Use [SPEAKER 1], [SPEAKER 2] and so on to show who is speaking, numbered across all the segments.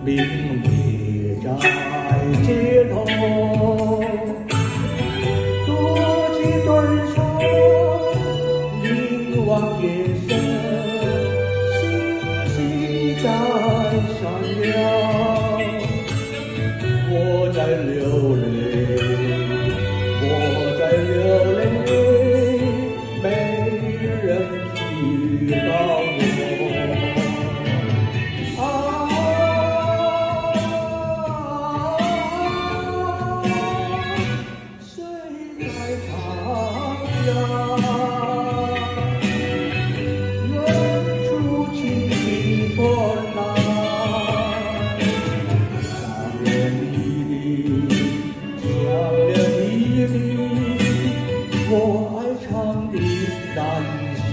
[SPEAKER 1] 明灭在街头，独骑蹲守，凝望夜深，星星在闪耀。我在流泪，我在流泪，没人知道我。我爱唱的那一首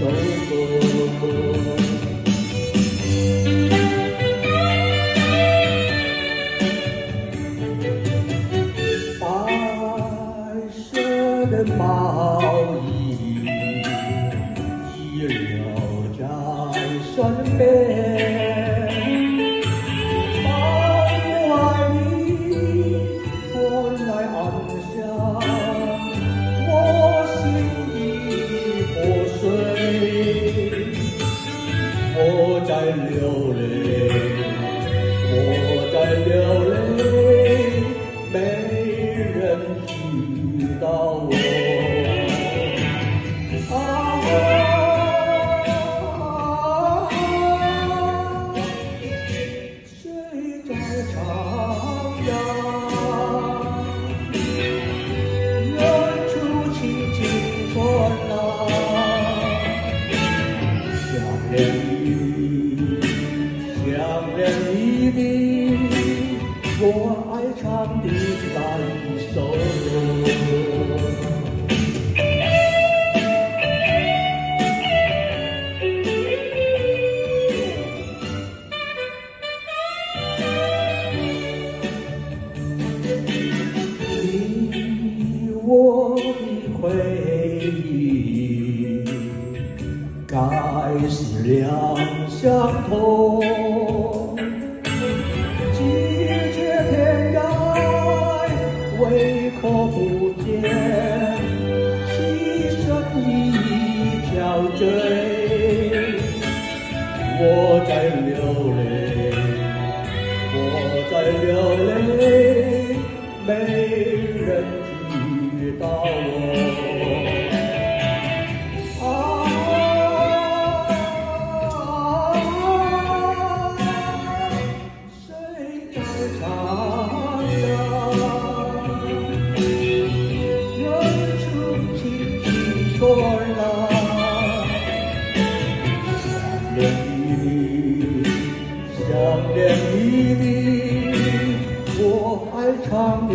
[SPEAKER 1] 歌，白色的毛衣遗留在身边，把我爱你传来暗香。我在流泪，我在流泪，没人知道我。谁在唱呀？远处轻轻传来。想念你，我爱唱的那一首歌。你我的回忆，该是两相同。为何不见牺牲一条罪？我在流泪，我在流泪，没人知道我。谁在唱呀？传来，想念你，我爱唱的